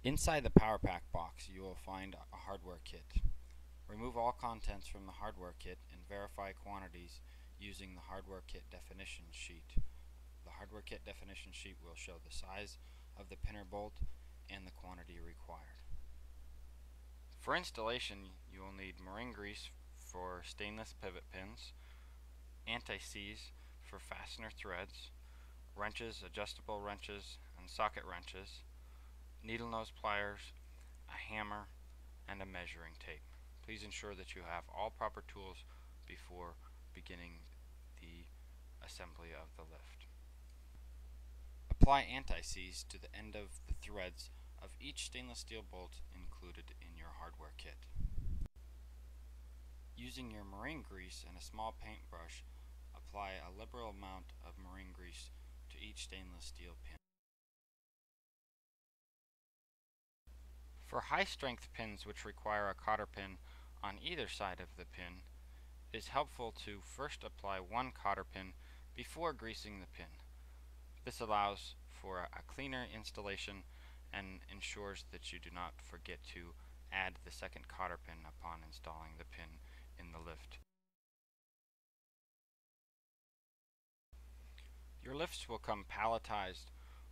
Inside the Power Pack box, you will find a hardware kit. Remove all contents from the hardware kit and verify quantities using the hardware kit definition sheet. The hardware kit definition sheet will show the size of the pinner bolt and the quantity required. For installation, you will need marine grease for stainless pivot pins, anti-seize for fastener threads, wrenches, adjustable wrenches, and socket wrenches, needle nose pliers, a hammer, and a measuring tape. Please ensure that you have all proper tools before beginning the assembly of the lift. Apply anti-seize to the end of the threads of each stainless steel bolt included in your hardware kit. Using your marine grease and a small paintbrush, apply a liberal amount of marine grease to each stainless steel pin. For high-strength pins which require a cotter pin on either side of the pin, it is helpful to first apply one cotter pin before greasing the pin. This allows for a cleaner installation and ensures that you do not forget to add the second cotter pin upon installing the pin in the lift. Your lifts will come palletized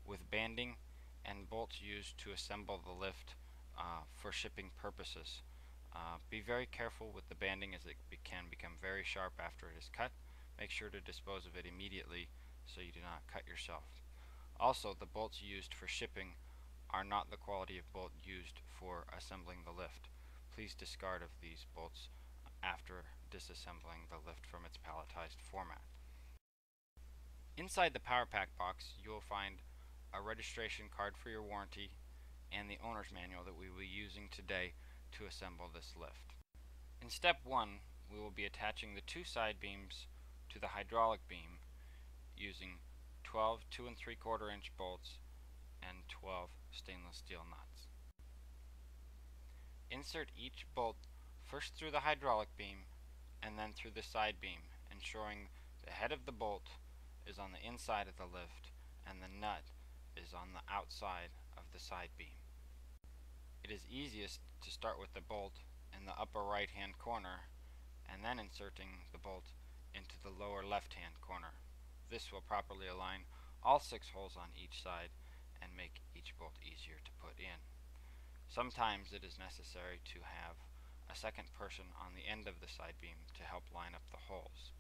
with banding and bolts used to assemble the lift for shipping purposes. Be very careful with the banding as it can become very sharp after it is cut. Make sure to dispose of it immediately so you do not cut yourself. Also, the bolts used for shipping are not the quality of bolt used for assembling the lift. Please discard of these bolts after disassembling the lift from its palletized format. Inside the Power Pack box, you will find a registration card for your warranty and the owner's manual that we will be using today to assemble this lift. In step 1, we will be attaching the two side beams to the hydraulic beam using 12 2 3/4 inch bolts and 12 stainless steel nuts. Insert each bolt first through the hydraulic beam and then through the side beam, ensuring the head of the bolt is on the inside of the lift and the nut is on the outside of the side beam. It is easiest to start with the bolt in the upper right hand corner and then inserting the bolt into the lower left hand corner. This will properly align all 6 holes on each side and make each bolt easier to put in. Sometimes it is necessary to have a second person on the end of the side beam to help line up the holes.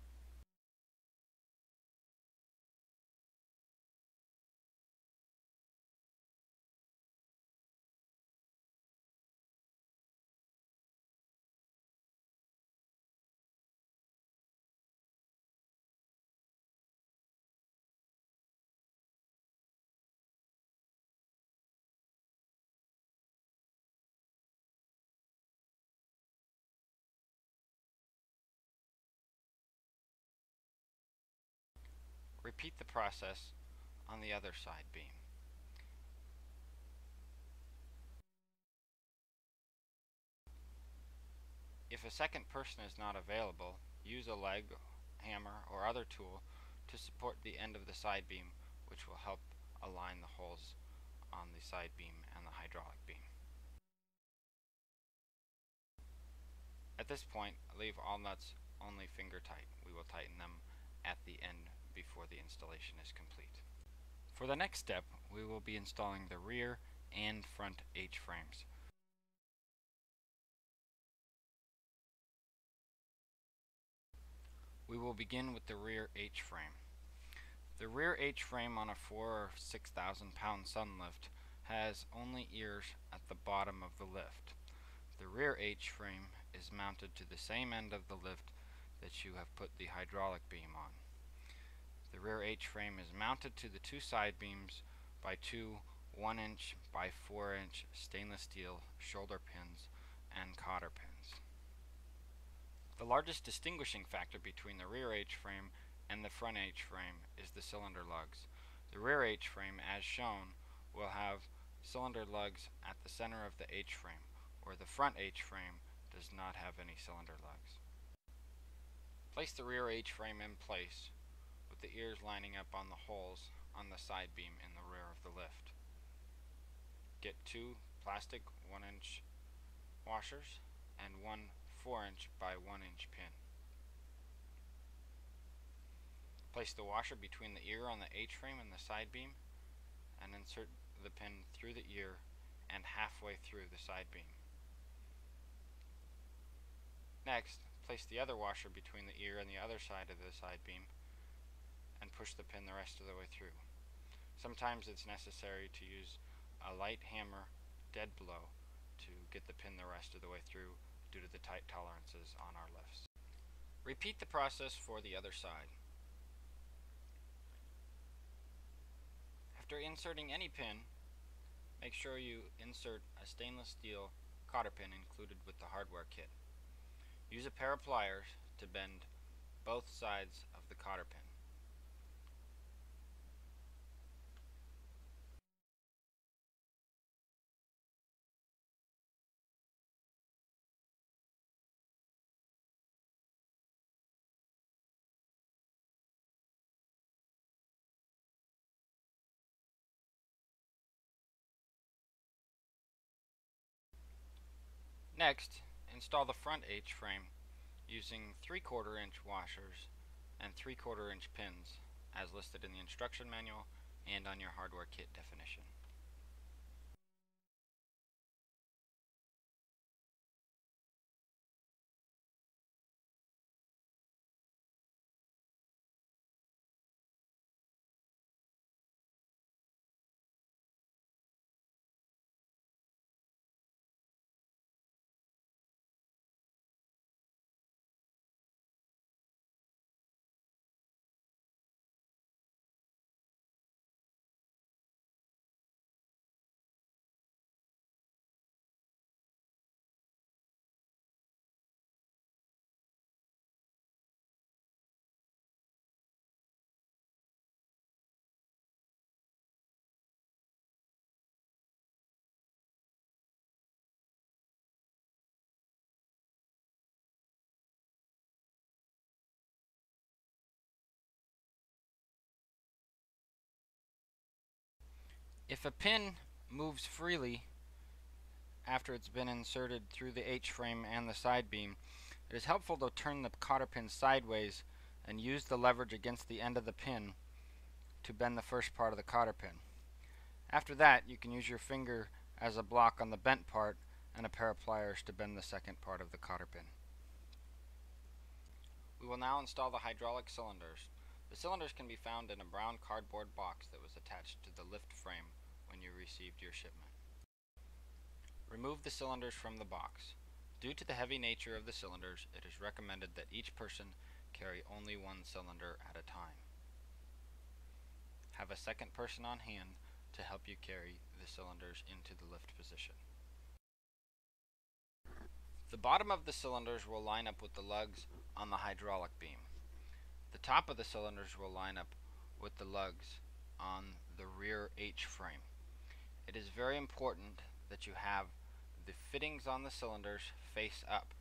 Repeat the process on the other side beam. If a second person is not available, use a leg, hammer, or other tool to support the end of the side beam, which will help align the holes on the side beam and the hydraulic beam. At this point, leave all nuts only finger tight. We will tighten them at the end before the installation is complete. For the next step, we will be installing the rear and front H-frames. We will begin with the rear H-frame. The rear H-frame on a 4,000 or 6,000 pound SunLift has only ears at the bottom of the lift. The rear H-frame is mounted to the same end of the lift that you have put the hydraulic beam on. The rear H-frame is mounted to the two side beams by two 1 inch by 4 inch stainless steel shoulder pins and cotter pins. The largest distinguishing factor between the rear H-frame and the front H-frame is the cylinder lugs. The rear H-frame, as shown, will have cylinder lugs at the center of the H-frame, where the front H-frame does not have any cylinder lugs. Place the rear H-frame in place with the ears lining up on the holes on the side beam in the rear of the lift. Get two plastic 1-inch washers and one 4-inch by 1-inch pin. Place the washer between the ear on the H-frame and the side beam and insert the pin through the ear and halfway through the side beam. Next, place the other washer between the ear and the other side of the side beam and push the pin the rest of the way through. Sometimes it's necessary to use a light hammer dead blow to get the pin the rest of the way through due to the tight tolerances on our lifts. Repeat the process for the other side. After inserting any pin, make sure you insert a stainless steel cotter pin included with the hardware kit. Use a pair of pliers to bend both sides of the cotter pin. Next, install the front H-frame using 3/4 inch washers and 3/4 inch pins as listed in the instruction manual and on your hardware kit definition. If a pin moves freely after it's been inserted through the H-frame and the side beam, it is helpful to turn the cotter pin sideways and use the leverage against the end of the pin to bend the first part of the cotter pin. After that, you can use your finger as a block on the bent part and a pair of pliers to bend the second part of the cotter pin. We will now install the hydraulic cylinders. The cylinders can be found in a brown cardboard box that was attached to the lift frame when you received your shipment. Remove the cylinders from the box. Due to the heavy nature of the cylinders, it is recommended that each person carry only one cylinder at a time. Have a second person on hand to help you carry the cylinders into the lift position. The bottom of the cylinders will line up with the lugs on the hydraulic beam. The top of the cylinders will line up with the lugs on the rear H-frame. It is very important that you have the fittings on the cylinders face up,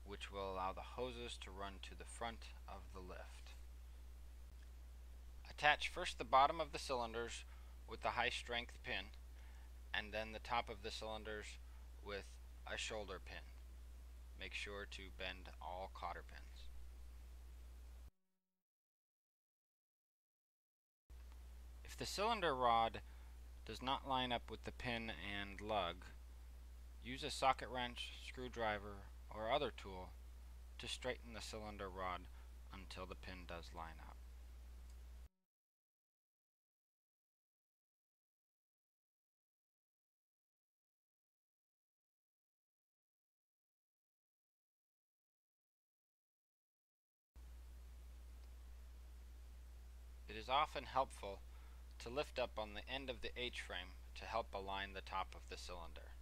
which will allow the hoses to run to the front of the lift. Attach first the bottom of the cylinders with the high strength pin, and then the top of the cylinders with a shoulder pin. Make sure to bend all cotter pins. If the cylinder rod does not line up with the pin and lug, use a socket wrench, screwdriver, or other tool to straighten the cylinder rod until the pin does line up. It is often helpful to lift up on the end of the H-frame to help align the top of the cylinder.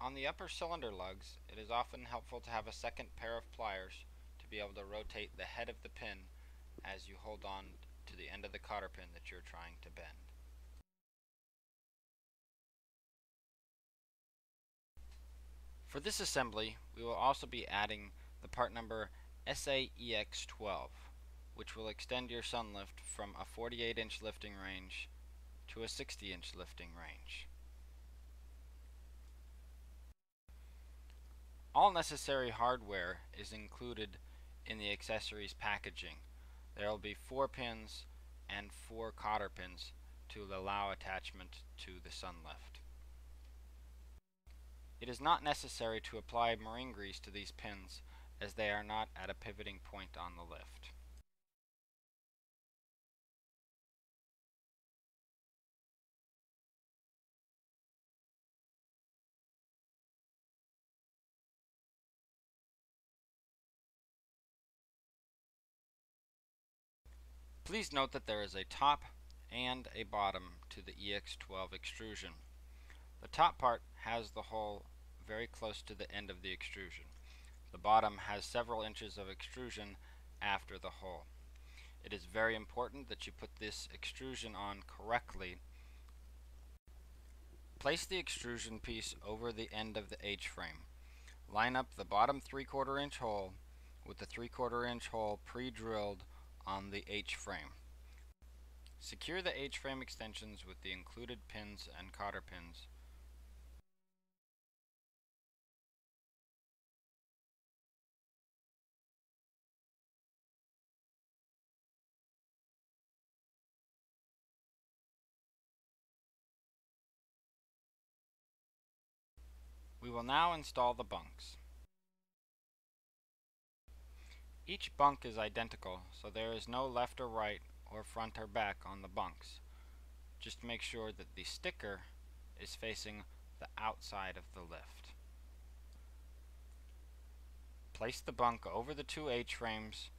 On the upper cylinder lugs, it is often helpful to have a second pair of pliers to be able to rotate the head of the pin as you hold on to the end of the cotter pin that you're trying to bend. For this assembly, we will also be adding the part number SAEX12, which will extend your SunLift from a 48-inch lifting range to a 60-inch lifting range. All necessary hardware is included in the accessories packaging. There will be 4 pins and 4 cotter pins to allow attachment to the SunLift. It is not necessary to apply marine grease to these pins as they are not at a pivoting point on the lift. Please note that there is a top and a bottom to the EX12 extrusion. The top part has the hole very close to the end of the extrusion. The bottom has several inches of extrusion after the hole. It is very important that you put this extrusion on correctly. Place the extrusion piece over the end of the H-frame. Line up the bottom 3/4 inch hole with the 3/4 inch hole pre-drilled on the H-frame. Secure the H-frame extensions with the included pins and cotter pins. We will now install the bunks. Each bunk is identical, so there is no left or right or front or back on the bunks. Just make sure that the sticker is facing the outside of the lift. Place the bunk over the 2 H-frames,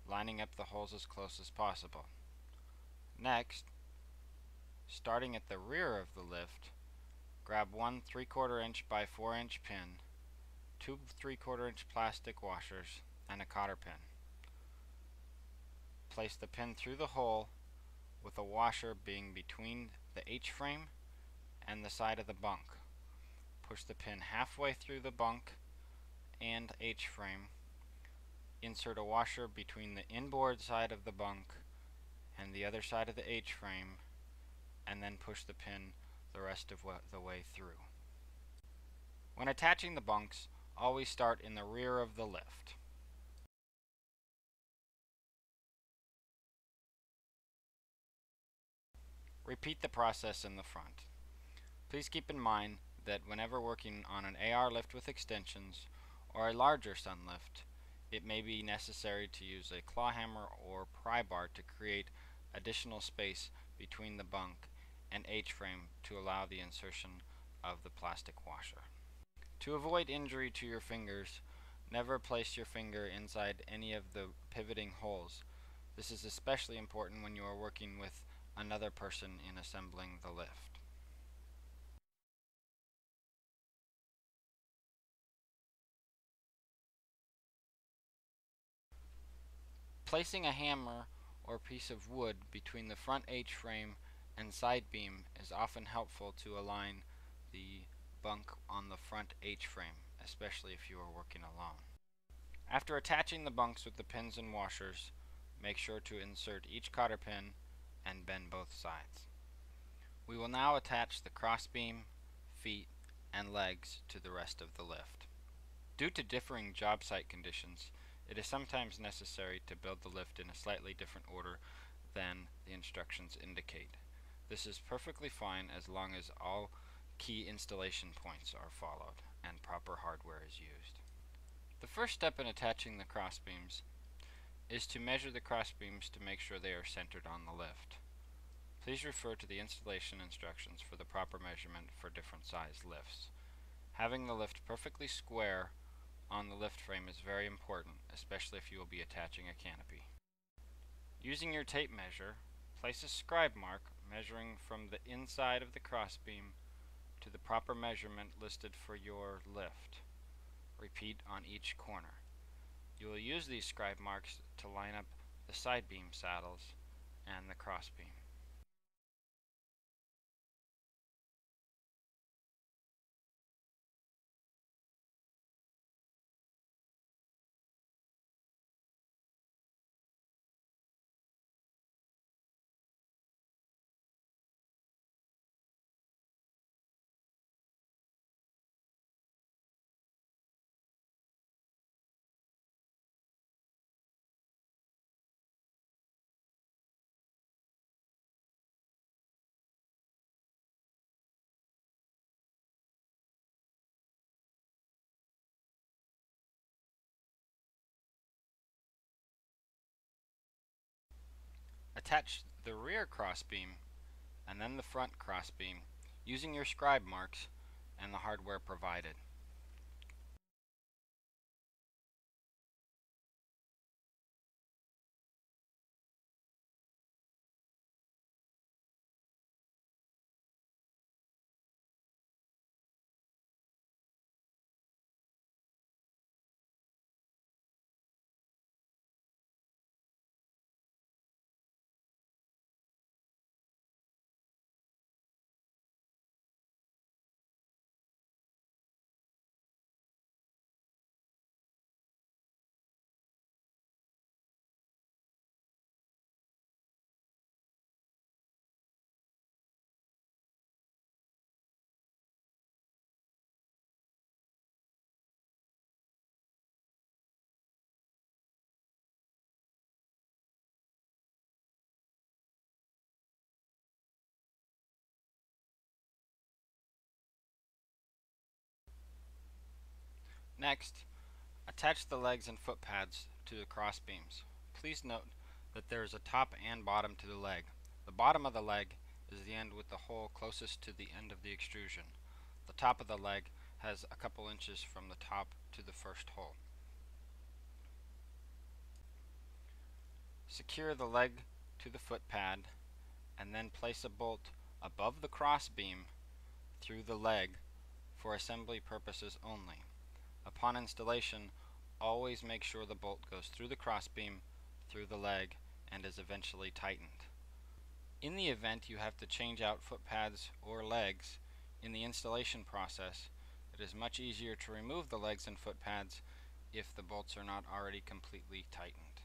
lining up the holes as close as possible. Next, starting at the rear of the lift, grab one 3/4 inch by 4 inch pin, 2 3/4 inch plastic washers, and a cotter pin. Place the pin through the hole with a washer being between the H-frame and the side of the bunk. Push the pin halfway through the bunk and H-frame. Insert a washer between the inboard side of the bunk and the other side of the H-frame, and then push the pin the rest of the way through. When attaching the bunks, always start in the rear of the lift. Repeat the process in the front. Please keep in mind that whenever working on an AR lift with extensions or a larger SunLift, it may be necessary to use a claw hammer or pry bar to create additional space between the bunk and H-frame to allow the insertion of the plastic washer. To avoid injury to your fingers, never place your finger inside any of the pivoting holes. This is especially important when you are working with another person in assembling the lift. Placing a hammer or piece of wood between the front H-frame and side beam is often helpful to align the bunk on the front H-frame, especially if you are working alone. After attaching the bunks with the pins and washers, make sure to insert each cotter pin and bend both sides. We will now attach the crossbeam, feet, and legs to the rest of the lift. Due to differing job site conditions, it is sometimes necessary to build the lift in a slightly different order than the instructions indicate. This is perfectly fine as long as all key installation points are followed and proper hardware is used. The first step in attaching the crossbeams is to measure the crossbeams to make sure they are centered on the lift. Please refer to the installation instructions for the proper measurement for different size lifts. Having the lift perfectly square on the lift frame is very important, especially if you will be attaching a canopy. Using your tape measure, place a scribe mark measuring from the inside of the crossbeam to the proper measurement listed for your lift. Repeat on each corner. You will use these scribe marks to line up the side beam saddles and the crossbeam. Attach the rear crossbeam and then the front crossbeam using your scribe marks and the hardware provided. Next, attach the legs and foot pads to the cross beams. Please note that there is a top and bottom to the leg. The bottom of the leg is the end with the hole closest to the end of the extrusion. The top of the leg has a couple inches from the top to the first hole. Secure the leg to the foot pad and then place a bolt above the cross beam through the leg for assembly purposes only. Upon installation, always make sure the bolt goes through the crossbeam, through the leg, and is eventually tightened. In the event you have to change out foot pads or legs in the installation process, it is much easier to remove the legs and foot pads if the bolts are not already completely tightened.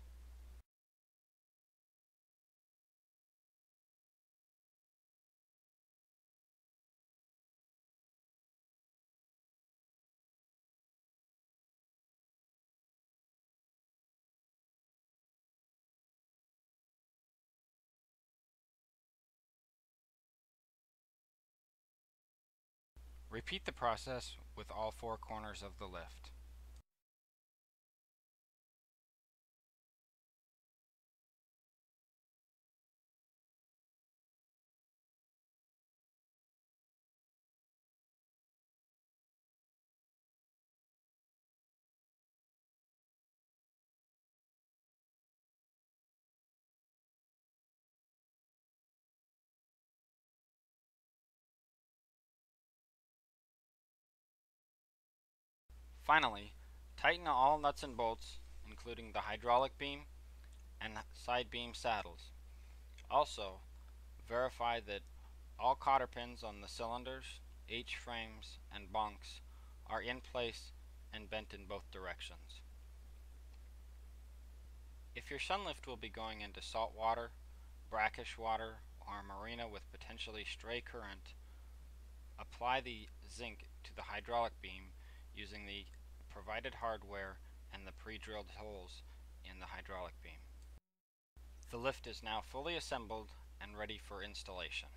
Repeat the process with all four corners of the lift. Finally, tighten all nuts and bolts, including the hydraulic beam and side beam saddles. Also, verify that all cotter pins on the cylinders, H-frames, and bunks are in place and bent in both directions. If your SunLift will be going into salt water, brackish water, or a marina with potentially stray current, apply the zinc to the hydraulic beam using the provided hardware and the pre-drilled holes in the hydraulic beam. The lift is now fully assembled and ready for installation.